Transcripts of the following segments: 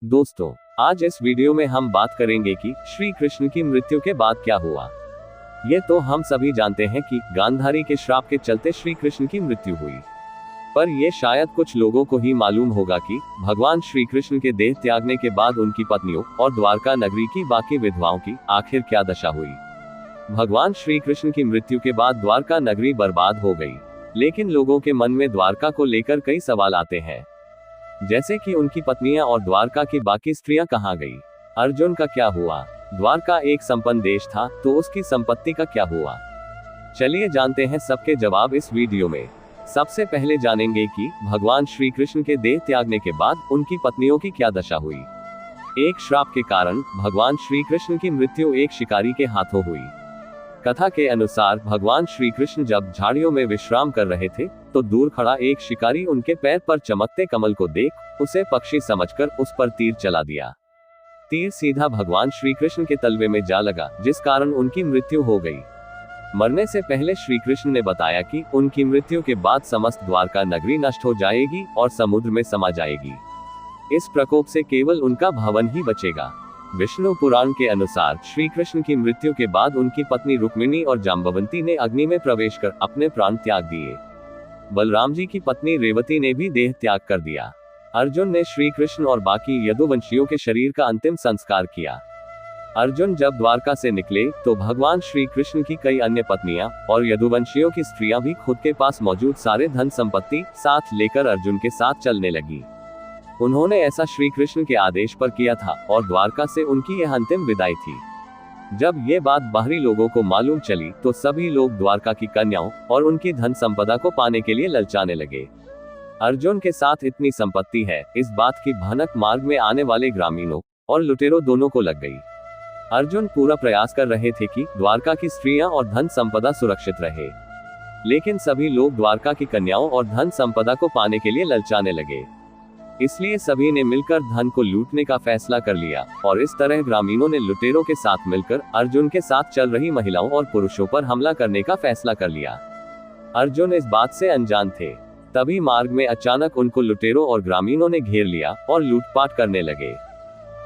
दोस्तों, आज इस वीडियो में हम बात करेंगे कि श्री कृष्ण की मृत्यु के बाद क्या हुआ। ये तो हम सभी जानते हैं कि गांधारी के श्राप के चलते श्री कृष्ण की मृत्यु हुई, पर यह शायद कुछ लोगों को ही मालूम होगा कि भगवान श्री कृष्ण के देह त्यागने के बाद उनकी पत्नियों और द्वारका नगरी की बाकी विधवाओं की आखिर क्या दशा हुई। भगवान श्री कृष्ण की मृत्यु के बाद द्वारका नगरी बर्बाद हो गई, लेकिन लोगों के मन में द्वारका को लेकर कई सवाल आते हैं, जैसे कि उनकी पत्नियां और द्वारका की बाकी स्त्रियां कहां गई, अर्जुन का क्या हुआ, द्वारका एक संपन्न देश था तो उसकी संपत्ति का क्या हुआ। चलिए जानते हैं सबके जवाब इस वीडियो में। सबसे पहले जानेंगे कि भगवान श्री कृष्ण के देह त्यागने के बाद उनकी पत्नियों की क्या दशा हुई। एक श्राप के कारण भगवान श्री कृष्ण की मृत्यु एक शिकारी के हाथों हुई। कथा के अनुसार भगवान श्री कृष्ण जब झाड़ियों में विश्राम कर रहे थे तो दूर खड़ा एक शिकारी उनके पैर पर चमकते कमल को देख उसे पक्षी समझकर उस पर तीर चला दिया। तीर सीधा भगवान श्री कृष्ण के तलवे में जा लगा, जिस कारण उनकी मृत्यु हो गई। मरने से पहले श्री कृष्ण ने बताया कि उनकी मृत्यु के बाद समस्त द्वारका नगरी नष्ट हो जाएगी और समुद्र में समा जाएगी। इस प्रकोप से केवल उनका भवन ही बचेगा। विष्णु पुराण के अनुसार श्री कृष्ण की मृत्यु के बाद उनकी पत्नी रुक्मिणी और जाम्बवंती ने अग्नि में प्रवेश कर अपने प्राण त्याग दिए। बलराम जी की पत्नी रेवती ने भी देह त्याग कर दिया। अर्जुन ने श्री कृष्ण और बाकी यदुवंशियों के शरीर का अंतिम संस्कार किया। अर्जुन जब द्वारका से निकले तो भगवान श्री कृष्ण की कई अन्य पत्नियां और यदुवंशियों की स्त्रियां भी खुद के पास मौजूद सारे धन संपत्ति साथ लेकर अर्जुन के साथ चलने लगी। उन्होंने ऐसा श्री कृष्ण के आदेश पर किया था और द्वारका से उनकी यह अंतिम विदाई थी। जब ये बात बाहरी लोगों को मालूम चली तो सभी लोग द्वारका की कन्याओं और उनकी धन संपदा को पाने के लिए ललचाने लगे। अर्जुन के साथ इतनी संपत्ति है, इस बात की भनक मार्ग में आने वाले ग्रामीणों और लुटेरों दोनों को लग गई। अर्जुन पूरा प्रयास कर रहे थे कि द्वारका की स्त्रियां और धन संपदा सुरक्षित रहे, लेकिन सभी लोग द्वारका की कन्याओं और धन संपदा को पाने के लिए ललचाने लगे। इसलिए सभी ने मिलकर धन को लूटने का फैसला कर लिया और इस तरह ग्रामीणों ने लुटेरों के साथ मिलकर अर्जुन के साथ चल रही महिलाओं और पुरुषों पर हमला करने का फैसला कर लिया। अर्जुन इस बात से अनजान थे। तभी मार्ग में अचानक उनको लुटेरों और ग्रामीणों ने घेर लिया और लूटपाट करने लगे।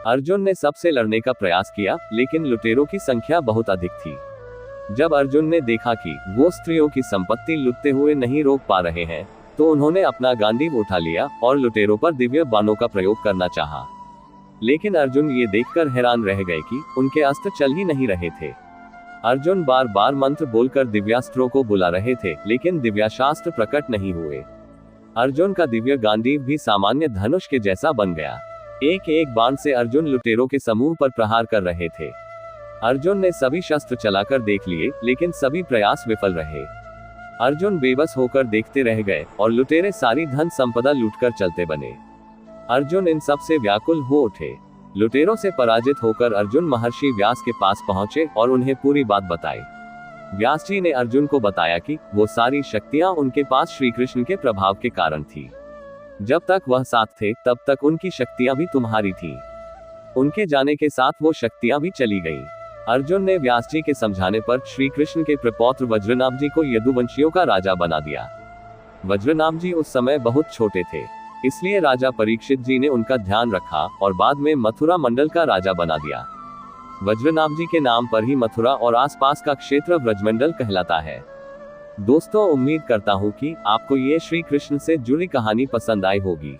अर्जुन ने सबसे लड़ने का प्रयास किया, लेकिन लुटेरों की संख्या बहुत अधिक थी। जब अर्जुन ने देखा कि वो स्त्रियों की संपत्ति लूटते हुए नहीं रोक पा रहे हैं तो उन्होंने अपना गांडीव उठा लिया और लुटेरों पर दिव्य बाणों का प्रयोग करना चाहा। लेकिन अर्जुन ये देखकर हैरान रह गए कि उनके अस्त्र चल ही नहीं रहे थे। अर्जुन बार बार मंत्र बोलकर दिव्यास्त्रों को बुला रहे थे, लेकिन दिव्याशास्त्र प्रकट नहीं हुए। अर्जुन का दिव्य गांडीव भी सामान्य धनुष के जैसा बन गया। एक एक बाण से अर्जुन लुटेरों के समूह पर प्रहार कर रहे थे। अर्जुन ने सभी शस्त्र चलाकर देख लिए, लेकिन सभी प्रयास विफल रहे। अर्जुन बेबस होकर देखते रह गए और लुटेरे सारी धन संपदा लूटकर चलते बने। अर्जुन इन सब से व्याकुल हो उठे। लुटेरों से पराजित होकर अर्जुन महर्षि व्यास के पास पहुंचे और उन्हें पूरी बात बताई। व्यास जी ने अर्जुन को बताया कि वो सारी शक्तियां उनके पास श्री कृष्ण के प्रभाव के कारण थी। जब तक वह साथ थे तब तक उनकी शक्तियां भी तुम्हारी थी। उनके जाने के साथ वो शक्तियां भी चली गईं। अर्जुन ने व्यास जी के समझाने पर श्री कृष्ण के प्रपौत्र वज्रनाभ जी को यदुवंशियों का राजा बना दिया। वज्रनाभ जी उस समय बहुत छोटे थे, इसलिए राजा परीक्षित जी ने उनका ध्यान रखा और बाद में मथुरा मंडल का राजा बना दिया। वज्रनाभ जी के नाम पर ही मथुरा और आसपास का क्षेत्र ब्रजमंडल कहलाता है। दोस्तों, उम्मीद करता हूँ कि आपको ये श्री कृष्ण से जुड़ी कहानी पसंद आई होगी।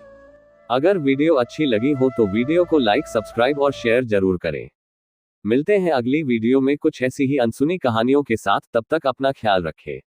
अगर वीडियो अच्छी लगी हो तो वीडियो को लाइक, सब्सक्राइब और शेयर जरूर करें। मिलते हैं अगली वीडियो में कुछ ऐसी ही अनसुनी कहानियों के साथ। तब तक अपना ख्याल रखें।